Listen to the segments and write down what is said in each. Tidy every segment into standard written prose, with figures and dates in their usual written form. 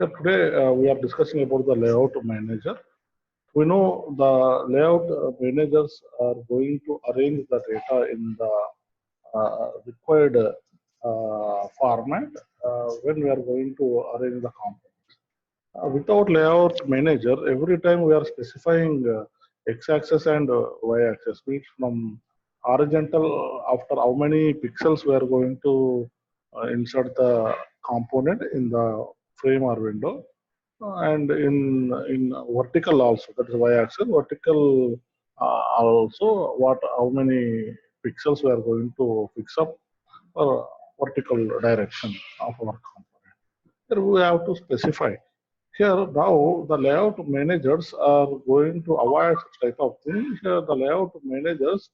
Yeah, today we are discussing about the layout manager. We know the layout managers are going to arrange the data in the required format when we are going to arrange the components. Without layout manager, every time we are specifying x-axis and y-axis, means from horizontal after how many pixels we are going to insert the component in the frame or window, and in vertical also, that is y-axis, vertical also what how many pixels we are going to fix up for vertical direction of our component. Here we have to specify. Here now the layout managers are going to avoid such type of things. Here the layout managers,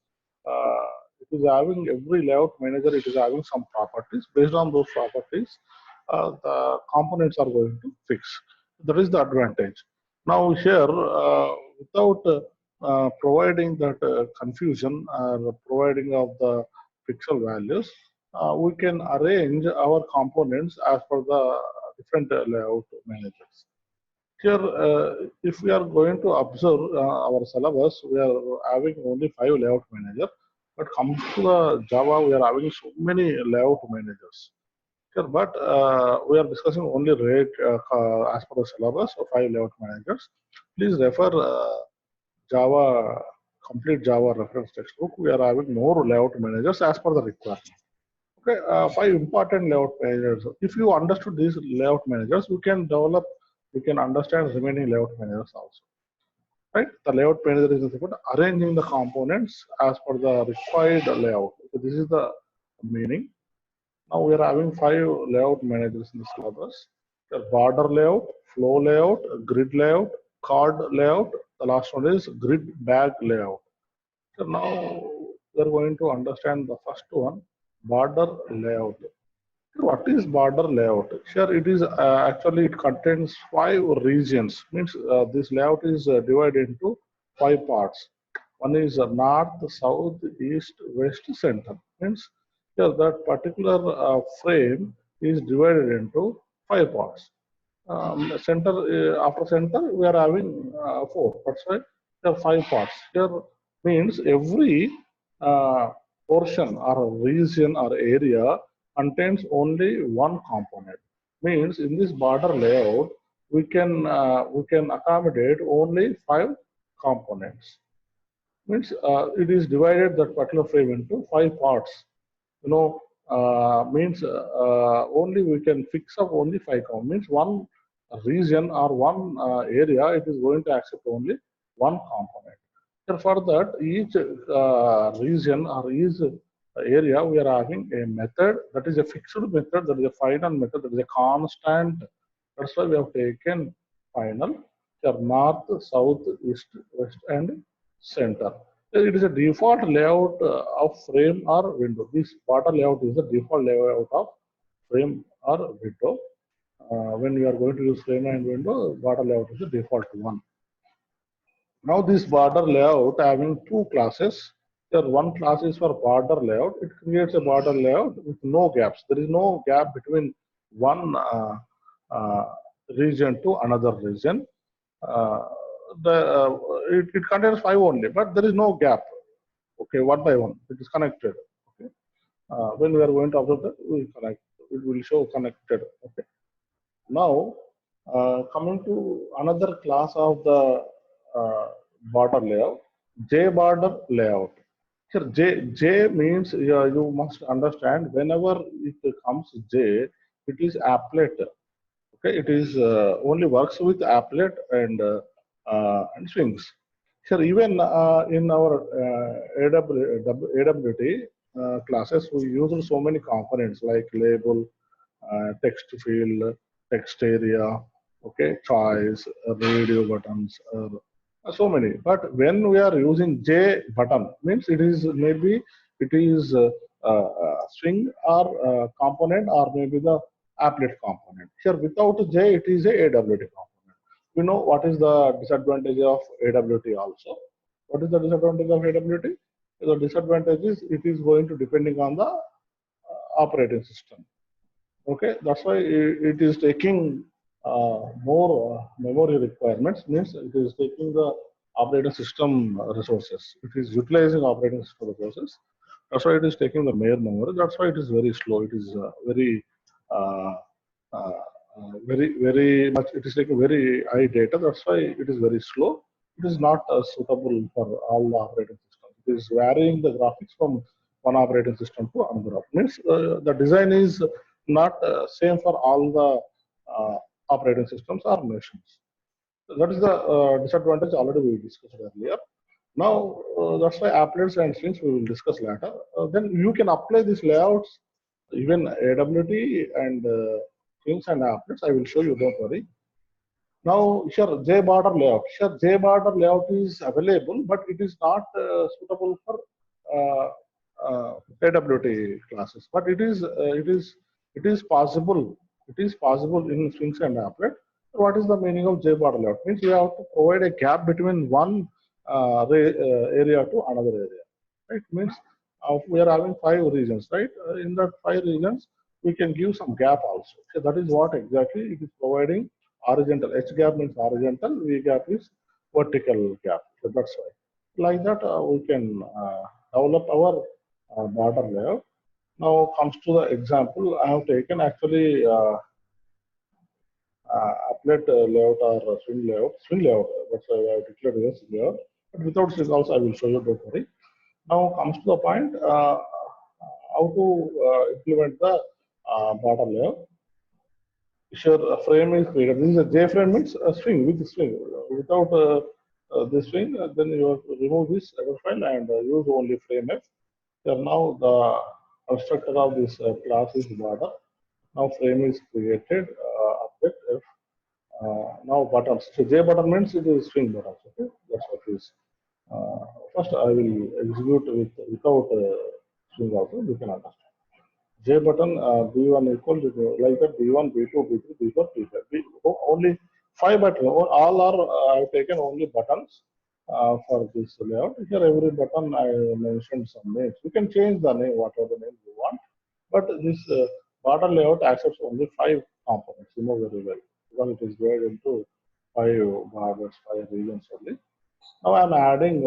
it is having every layout manager, it is having some properties. Based on those properties, the components are going to fix. That is the advantage. Now here, without providing that confusion or providing of the pixel values, we can arrange our components as per the different layout managers. Here, if we are going to observe our syllabus, we are having only 5 layout managers. But comes to the Java, we are having so many layout managers. Here, but we are discussing only rate as per the syllabus of 5 layout managers. Please refer Java, complete Java reference textbook. We are having more layout managers as per the requirement. Okay, 5 important layout managers. If you understood these layout managers, we can understand remaining layout managers also. Right? The layout manager is about arranging the components as per the required layout. So this is the meaning. Now we are having 5 layout managers in the syllabus. The border layout, flow layout, grid layout, card layout. The last one is grid bag layout. So now we are going to understand the first one, border layout. What is border layout? Here it is actually it contains 5 regions. Means this layout is divided into 5 parts. One is north, south, east, west, center. Means here that particular frame is divided into 5 parts. Center after center we are having 4. That's why there are 5 parts. Here means every uh, portion or region or area contains only one component. Means in this border layout we can accommodate only 5 components. Means it is divided that particular frame into 5 parts. You know, means only we can fix up only 5 means one region or one area, it is going to accept only one component. So for that, each region or each area, we are having a method that is a fixed method, that is a final method, that is a constant. That's why we have taken final. Here, north, south, east, west, and center. It is a default layout of frame or window. This border layout is the default layout of frame or window. When we are going to use frame and window, border layout is the default one. Now this border layout having 2 classes. Here one class is for border layout. It creates a border layout with no gaps. There is no gap between one uh, region to another region. Uh, it contains 5 only, but there is no gap. Okay, one by one, it is connected. Okay, when we are going to observe that, we will connect. It will show connected. Okay. Now, coming to another class of the border layout, J border layout. Here, J means you must understand whenever it comes J, it is applet. Okay, it is only works with applet and swings. Sure, even in our AWT classes, we use so many components like label, text field, text area, okay, choice, radio buttons, so many. But when we are using J button, means it is maybe it is string or component or maybe the applet component. Here without J, it is a AWT component. We know what is the disadvantage of AWT also. What is the disadvantage of AWT? The disadvantage is it is going to depending on the operating system. Okay, that's why it is taking more memory requirements, means it is taking the operating system resources. It is utilizing operating system resources. That's why it is taking the mere memory. That's why it is very slow. It is uh, uh, very much. It is taking very high data. That's why it is very slow. It is not suitable for all the operating systems. It is varying the graphics from one operating system to another. Means the design is not same for all the operating systems or machines. That is the disadvantage already we discussed earlier. Now, that's why applets and strings we will discuss later. Then you can apply these layouts, even AWT and strings and applets. I will show you, don't worry. Now, here J border layout. Here J border layout is available, but it is not suitable for uh, AWT classes. But it is possible. It is possible in strings and applet. What is the meaning of J border layout? Means you have to provide a gap between one area to another area. Right? Means we are having 5 regions, right? In that 5 regions, we can give some gap also. So that is what exactly it is providing. Horizontal H gap means horizontal, V gap is vertical gap. So that's why. Like that, we can develop our border layout. Now comes to the example. I have taken actually applet layout or swing layout. Swing layout. That's why I have declared as swing layout. But without swing also, I will show you. Don't worry. Now comes to the point. How to implement the border layout. Sure, a frame is created. This is a J frame, means a string with string. Without this string, then you have to remove this header file and use only frame F. So now the constructor of this class is border. Now frame is created. Object F. Now buttons. So J button means it is string buttons. Okay, that's what it is. First, I will execute without string also. You can understand. J button B1 equal to like that B1, B2, B3, B4, B5. Only 5 buttons. All are I have taken only buttons for this layout. Here every button I mentioned some names. You can change the name, whatever the name you want. But this border layout accepts only 5 components. You know very well, because it is divided into 5 borders, 5 regions only. Now I'm adding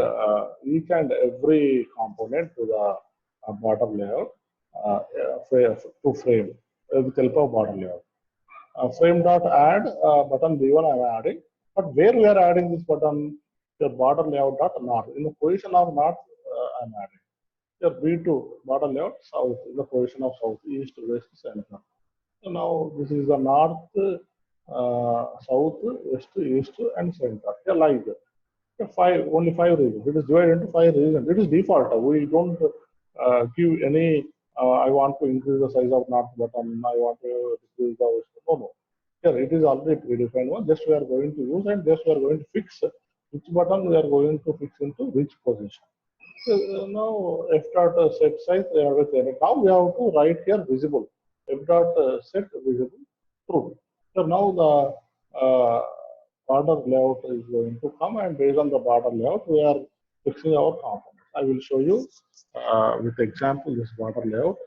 each and every component to the border layout to frame with help of border layout. Frame dot add button B1 I'm adding, but where we are adding this button? The border layout dot north. In the position of north, I'm adding. Here B2 border layout south in the position of south, east, west, center. So now this is the north, south, west, east, and center. Here like that. Only 5 regions. It is divided into 5 regions. It is default. We don't give any. I want to increase the size of north button. I want to decrease the west. No. Here it is already predefined one. Just we are going to use, and just we are going to fix which button we are going to fix into which position. So, now f dot set size. Now we have to write here visible. F dot set visible true. So now the border layout is going to come, and based on the border layout, we are fixing our components. I will show you with example this border layout.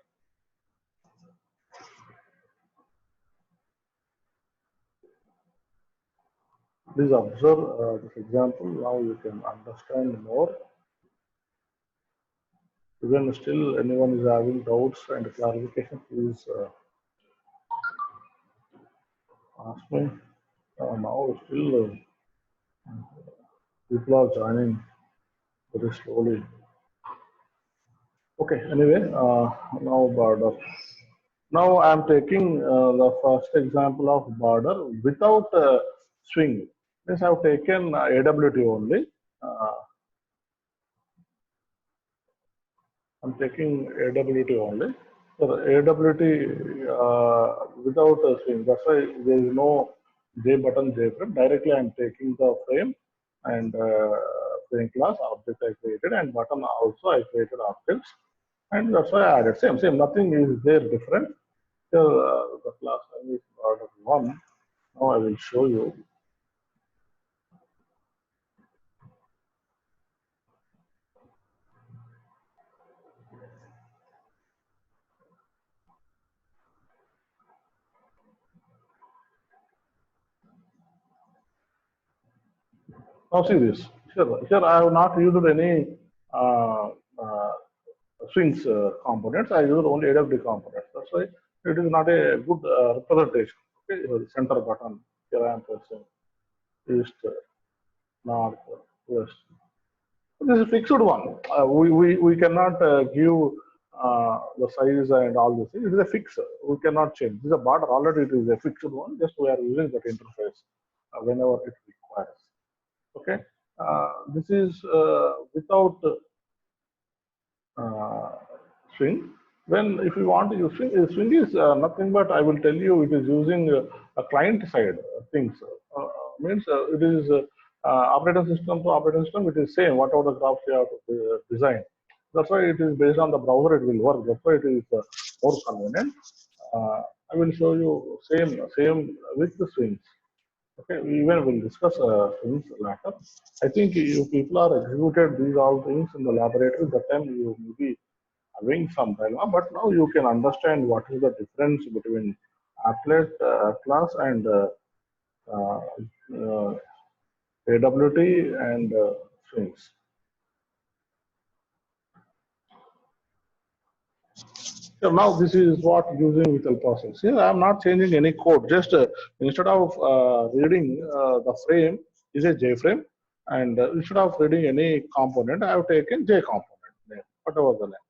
Please observe this example. Now you can understand more. Even still anyone is having doubts and clarification, please ask me. Now still people are joining very slowly. Okay, anyway, now border. Now I am taking the first example of border without swing. This I have taken AWT only. I'm taking AWT only. So AWT without a swing. That's why there is no J button, J frame. Directly I'm taking the frame and frame class object I created, and button also I created objects, and that's why I added same. Nothing is there different. Here the class name is order one. Now I will show you. Now see this. Here I have not used any uh, uh, swings components. I used only AWD components. That's why it is not a good representation. Okay, the center button. Here I am pressing east, north, west. This is a fixed one. We cannot give the size and all these things. It is a fix. We cannot change. This is a border already. It is a fixed one. Just we are using that interface whenever it requires. Okay. This is without uh, swing. When if you want to use swing, swing is nothing but I will tell you it is using a client side things. Means it is operating system to operating system. It is same whatever the graphs you have to design. That's why it is based on the browser. It will work. That's why it is more convenient. I will show you same with the swings. Okay, we will discuss things later. I think you people are executed these all things in the laboratory. That time you may be having some dilemma, but now you can understand what is the difference between applet class and uh, uh, AWT and strings. So now this is what using with process. Here I am not changing any code. Just instead of reading the frame is a J frame, and instead of reading any component, I have taken J component name, whatever the name.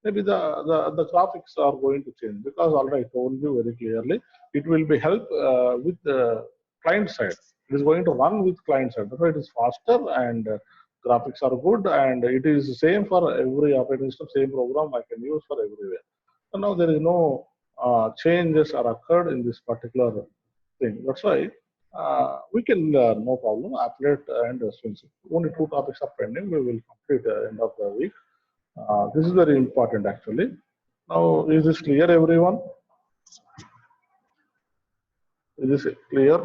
Maybe the graphics are going to change because already I told you very clearly it will be help with the client side. It is going to run with client side. That's why it is faster and graphics are good and it is same for every operating system, same program I can use for everywhere. So now there is no changes are occurred in this particular thing. That's why we can no problem applet and swing. Only two topics are pending. We will complete end of the week. This is very important actually. Now, is this clear, everyone? Is this clear?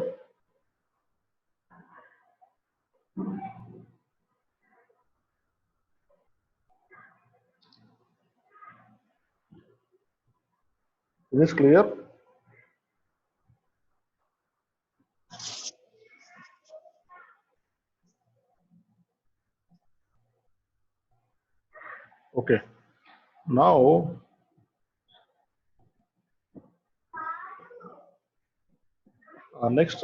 Is this clear? Okay. Now, next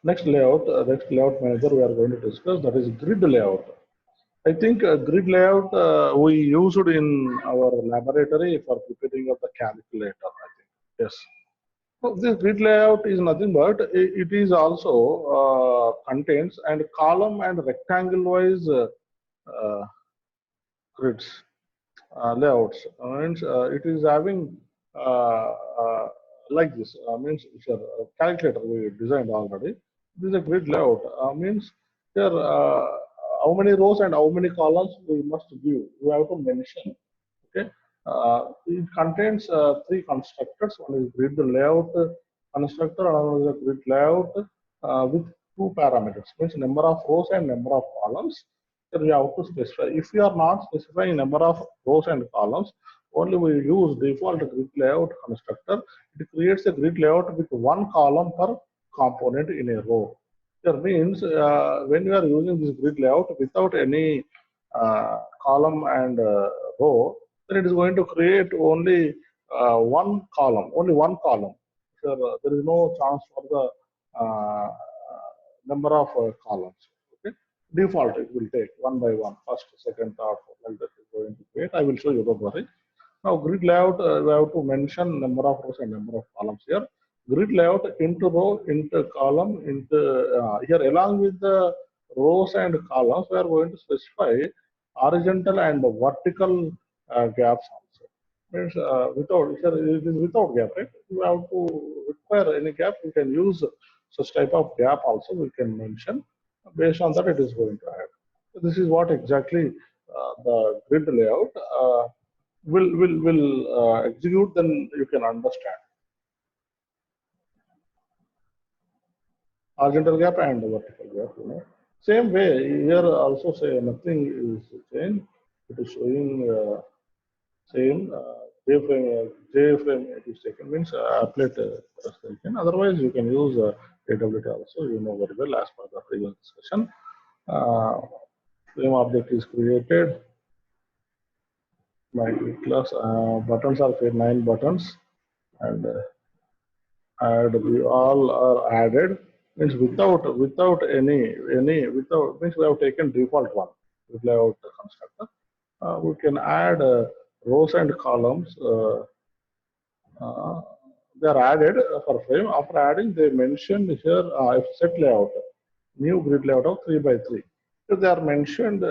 next layout manager we are going to discuss that is grid layout. I think grid layout we used in our laboratory for preparing of the calculator. I think yes. So this grid layout is nothing but it is also contains and column and rectangle wise uh, grids. Layouts. Means it is having uh, uh, like this. Means it's a calculator we designed already. This is a grid layout. Means here how many rows and how many columns we must give. We have to mention. Okay. It contains three constructors. One is grid layout constructor, another is a grid layout with two parameters. Means number of rows and number of columns. Here we have to specify. If we are not specifying number of rows and columns, only we use default grid layout constructor. It creates a grid layout with one column per component in a row. That means when you are using this grid layout without any column and row, then it is going to create only one column, only one column. So, there is no chance for the number of columns. Okay, default it will take one by one, first, second, third, like that is going to create. I will show you. Don't worry. Now, grid layout, we have to mention number of rows and number of columns here. Grid layout into row, into column, into here along with the rows and columns, we are going to specify horizontal and vertical gaps also. Means without, here it is without gap, right? You have to require any gap, we can use such type of gap also we can mention. Based on that, it is going to add. So this is what exactly the grid layout. Will execute, then you can understand horizontal gap and vertical gap. Same way here also say nothing is changed. It is showing same J frame it is taken means applet is taken. Otherwise, you can use AWT also. You know very well as per the previous discussion. Frame object is created. My class buttons are 9 buttons, and add we all are added means without any without means we have taken default one without the constructor. We can add rows and columns. Uh, they are added for frame. After adding, they mentioned here if set layout, new grid layout of 3 by 3. So they are mentioned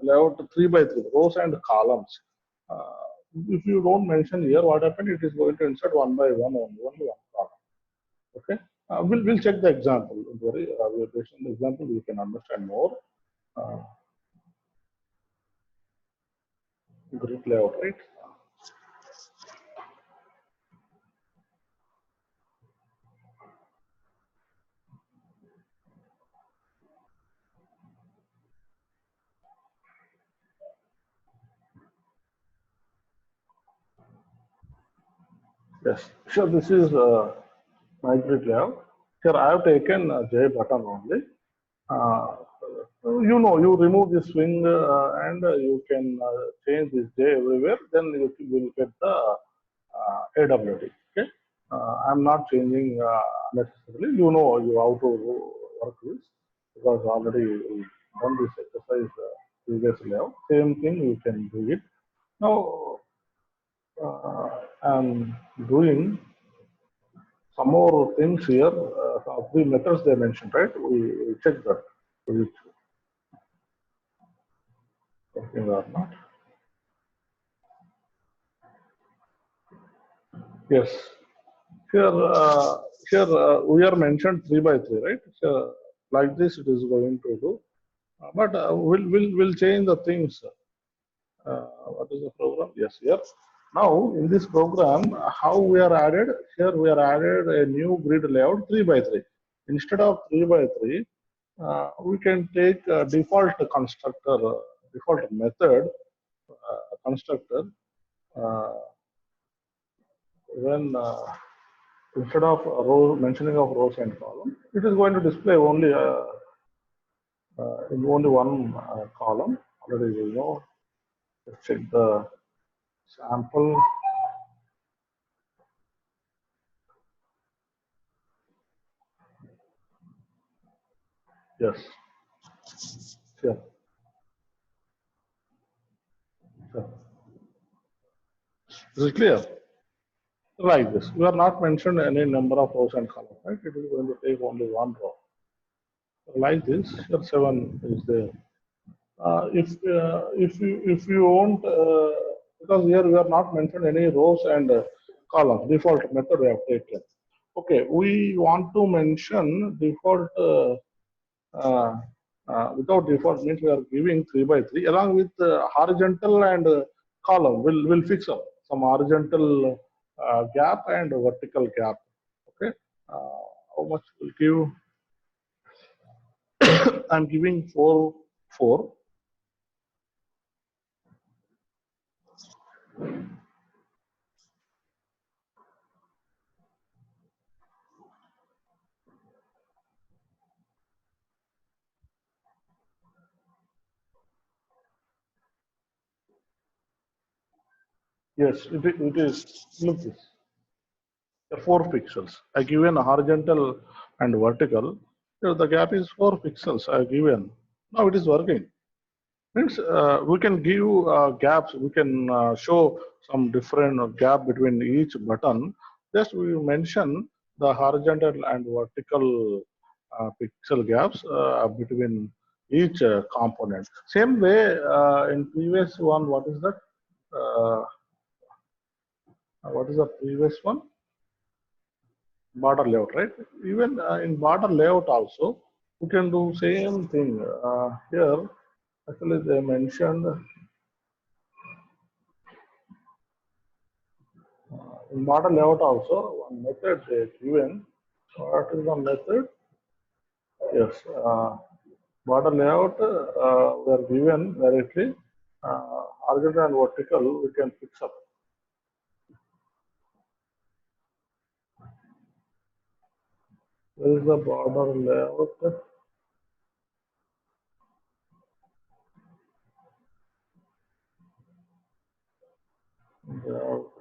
layout 3 by 3 rows and columns. If you don't mention here, what happened? It is going to insert 1 by 1 only one column. Okay, we'll check the example. Don't worry, based on the example we can understand more. Grid layout, right? Yes, sure. This is my grid layout. Here I have taken J button only. You remove this swing and you can change this J everywhere. Then you will get the AWT. Okay, I'm not changing necessarily. You how to work this because already we done this exercise previous layout. Same thing you can do it. Now I'm doing some more things here. Three methods they mentioned, right? We check that. Is it working or not? Yes. Here we are mentioned 3 by 3, right? So like this it is going to do. But we'll change the things. What is the program? Yes, here. Now in this program, how we are added? Here we are added a new grid layout 3 by 3. Instead of 3 by 3, we can take default constructor, default method constructor. When instead of row mentioning of rows and columns, it is going to display only in only one column. Already we know. Let's check the sample. Yes. Sure. Sure. Is it clear? Like this. We are not mentioned any number of rows and columns, right? It is going to take only one row. Like this, here 7 is there. If you want because here we are not mentioned any rows and columns default method we have taken. Okay, we want to mention default uh, without default means we are giving 3 by 3 along with horizontal and column. Will fix up some horizontal gap and vertical gap. Okay, how much will give? I'm giving 4. Yes, it is. Look this. 4 pixels. I given a horizontal and vertical. Here the gap is 4 pixels. I given. Now it is working. Means we can give gaps. We can show some different gap between each button. Just we mention the horizontal and vertical pixel gaps between each component. Same way in previous one. What is that? What is the previous one? Border layout, right? Even in border layout also, we can do same thing. Here, actually they mentioned in border layout also one method they given. What is the method? Yes, border layout we are given directly. Horizontal and vertical we can fix up. Where is the border layout? Layout.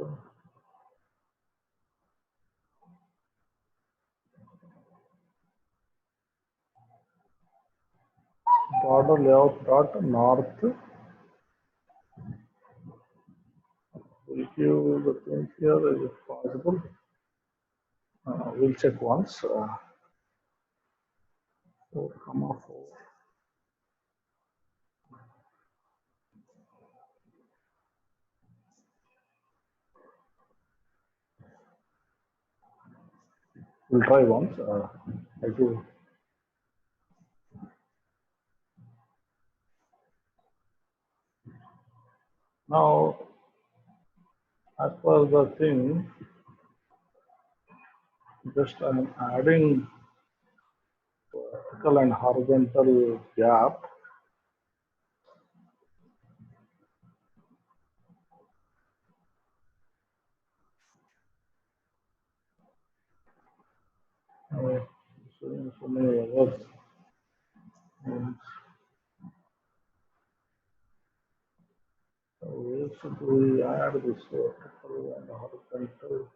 Border layout dot north. Will give the things here. Is it possible? We'll check once. 4,4. We'll try once. I do. Now, as per the thing, just I'm adding vertical and horizontal gap. So many errors. Where should we add this vertical and horizontal?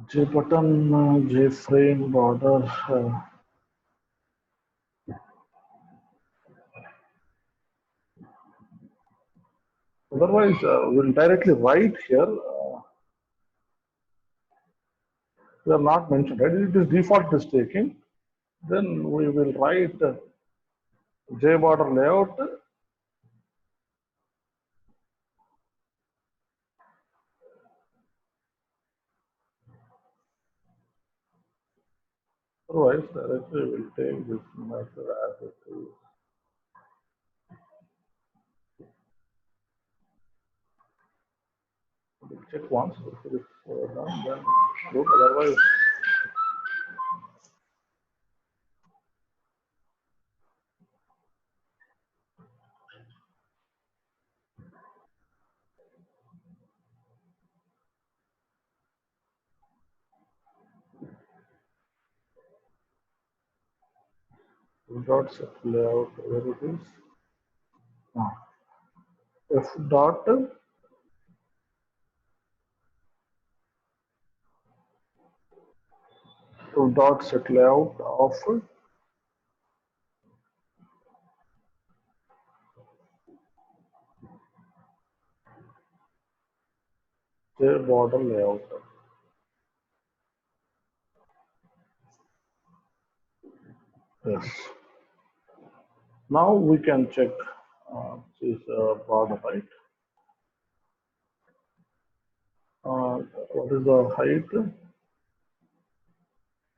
J button, J frame border. Otherwise, we'll directly write here. We are not mentioned, right? It is default is taking. Then we will write J border layout. Otherwise, directly we will take this method as it is. We'll check once. If it is done, then good. Otherwise, we dot set layout where it is. F dot set layout of J border layout. Yes. Now we can check this border, right? What is the height?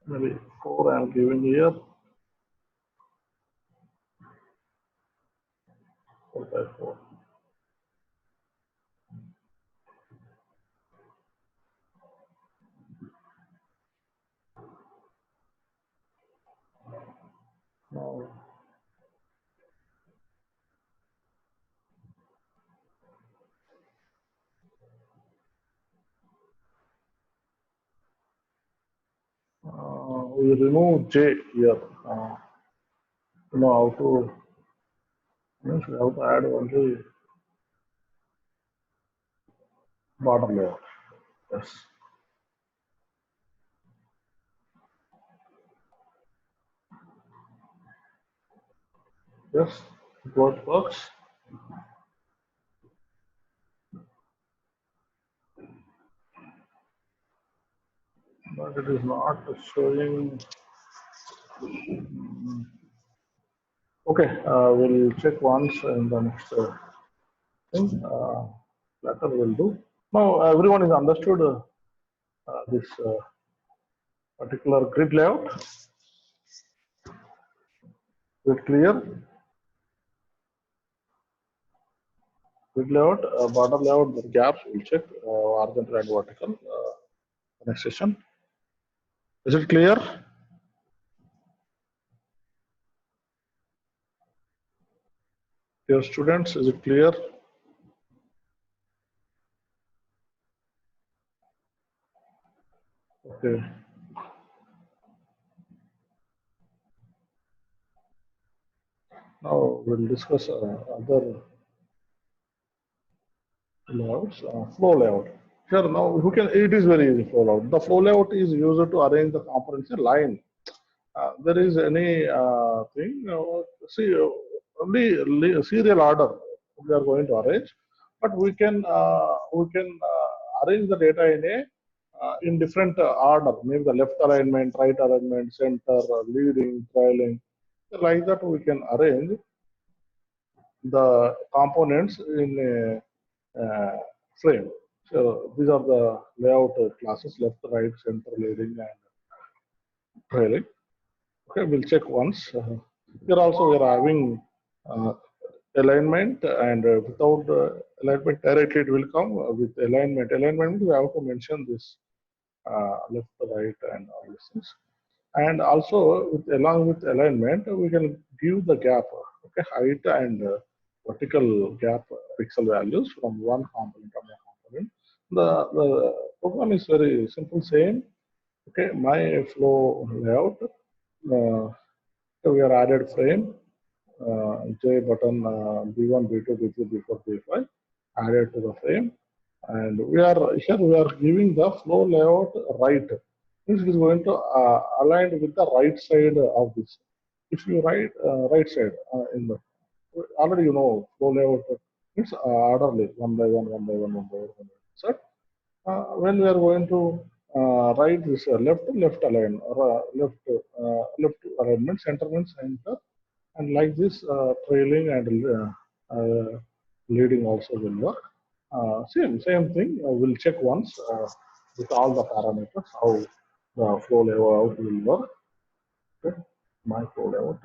Maybe 4 I am giving here. 4 by 4. Now, we remove J here. You know how to, means we have to add only border layout. Yes. Yes, both works. But it is not showing. Okay, we'll check once in the next thing. Later we'll do. Now everyone is understood this particular grid layout. Is it clear? Grid layout, border layout, the gaps we'll check, horizontal and vertical. Next session. Is it clear? Dear students, is it clear? Okay. Now we'll discuss other layouts. Flow layout. Here now, who can? It is very easy flow layout. The flow layout is used to arrange the components in line. There is any thing. See, only serial order we are going to arrange, but we can arrange the data in different order. Maybe the left alignment, right alignment, center, leading, trailing. Like that, we can arrange the components in a frame. So these are the layout classes: left, right, center, leading, and trailing. Okay, we'll check once. Here also we are having uh, alignment, and without alignment directly it will come with alignment. Alignment, we have to mention this left, right, and all these things. And also along with alignment, we can give the gap, okay, height and vertical gap pixel values from one component to another component. The program is very simple, same. Okay, my flow layout. So we are added frame, J button, B1, B2, B3, B4, B5 added to the frame. And we are giving the flow layout right. This is going to align with the right side of this. If you write right side in the already you know flow layout, it's orderly one by one, one by one, one by one. One by one. So when we are going to write this left align or left alignment, center means center, and like this trailing and leading also will work. Same thing. We'll check once with all the parameters how the flow layout will work. Okay. My flow layout.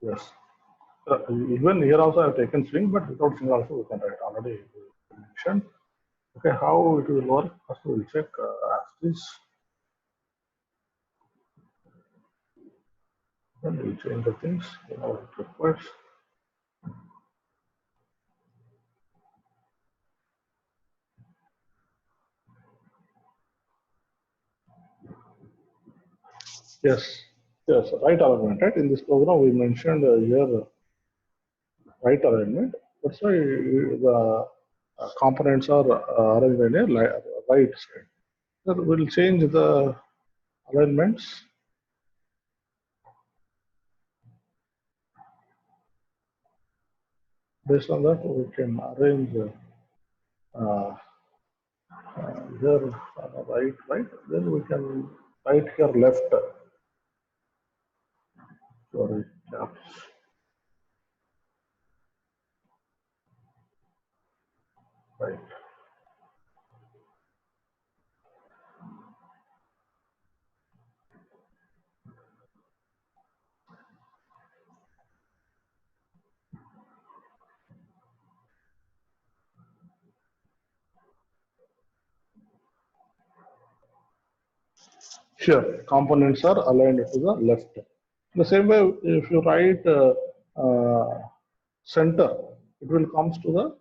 Yes. Even here also I have taken swing, but without swing also we can write. Already mentioned. Okay, how it will work? First we will check as this. Then we'll change the things. How it requires. Yes, yes, right alignment, right? In this program, we mentioned here right alignment. That's why the components are arranged in a right side. So we'll change the alignments. Based on that, we can arrange here right. Then we can right here left. Sorry, caps. Right. Sure, components are aligned to the left. The same way, if you write center, it will comes to the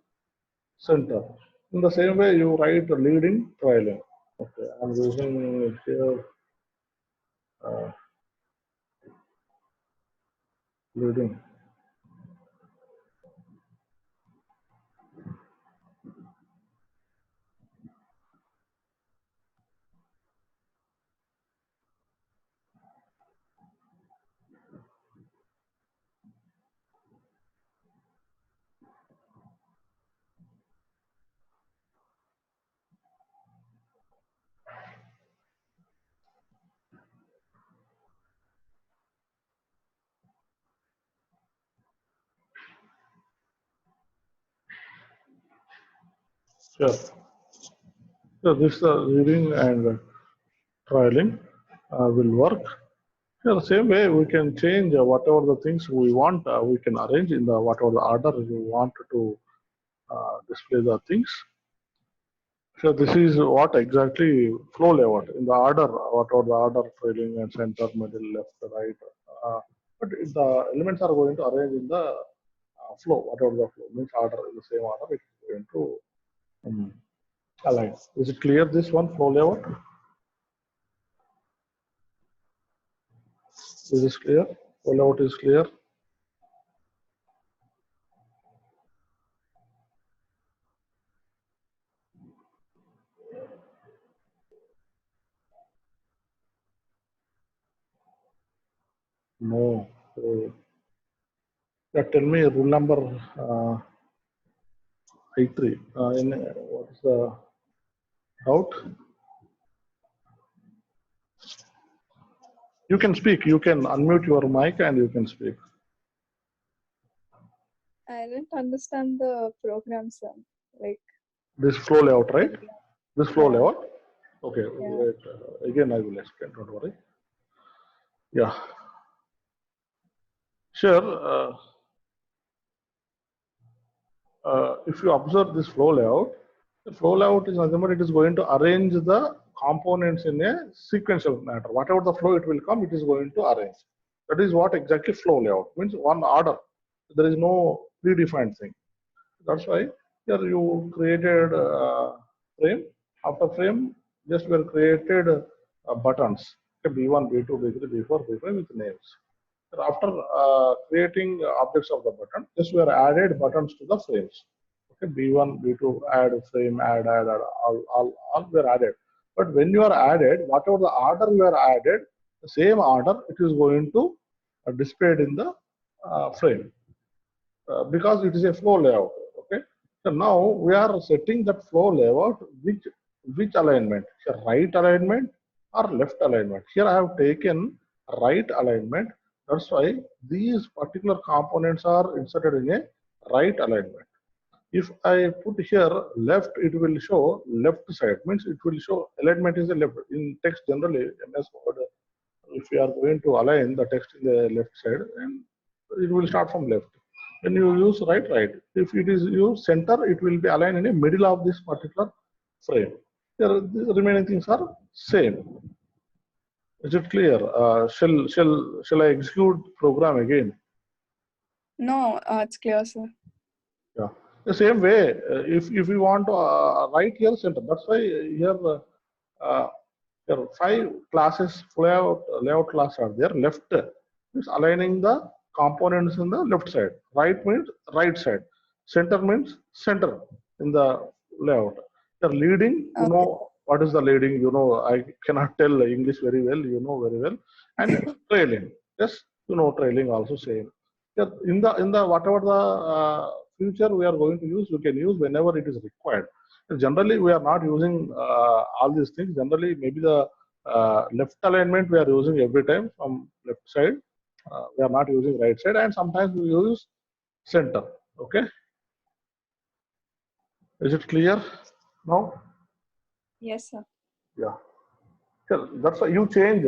center. In the same way, you write leading, trailing. Okay, I'm using here uh, leading. Sure. So this leading and trailing will work. Yeah, the same way we can change whatever the things we want. We can arrange in the whatever the order you want to display the things. So this is what exactly flow layout in the order, whatever the order, trailing and center, middle, left, right. But if the elements are going to arrange in the flow, whatever the flow means order in the same order, it is going to align. Is it clear? This one flow layout. Is this clear? Flow layout is clear. No. Tell me rule number 83. What is the doubt? You can speak. You can unmute your mic and you can speak. I didn't understand the program, sir. Like this flow layout, right? This flow layout. Okay. Yeah. Wait, again, I will explain. Don't worry. Yeah. Sure. If you observe this flow layout, the flow layout is nothing but it is going to arrange the components in a sequential manner. Whatever the flow it will come, it is going to arrange. That is what exactly flow layout means. One order. There is no predefined thing. That's why here you created frame. After frame, just were created buttons. B1, B2, B3, B4, B5 with names. After creating objects of the button, just were added buttons to the frames. Okay, B1, B2, add frame, add, all were added. But when you are added, whatever the order you are added, the same order it is going to displayed in the frame. Because it is a flow layout. Okay, so now we are setting that flow layout which alignment, here right alignment or left alignment. Here I have taken right alignment. That's why these particular components are inserted in a right alignment. If I put here left, it will show left side, means it will show alignment is a left. In text generally, MS Word, if we are going to align the text in the left side, and it will start from left. When you use right, right. If it is used center, it will be aligned in the middle of this particular frame. Here, the remaining things are same. Is it clear? Shall I execute program again? No, it's clear, sir. Yeah. The same way, if we want to write here center, that's why here there are 5 classes layout class are there. Left is aligning the components in the left side. Right means right side. Center means center in the layout. The leading, you know what is the leading? You know, I cannot tell English very well. You know very well. And trailing, yes, you know trailing also same. In the whatever the future we are going to use, we can use whenever it is required. Generally, we are not using all these things. Generally, maybe the left alignment we are using every time from left side. We are not using right side, and sometimes we use center. Okay, is it clear now? Yes, sir. Yeah. Sure. That's why you change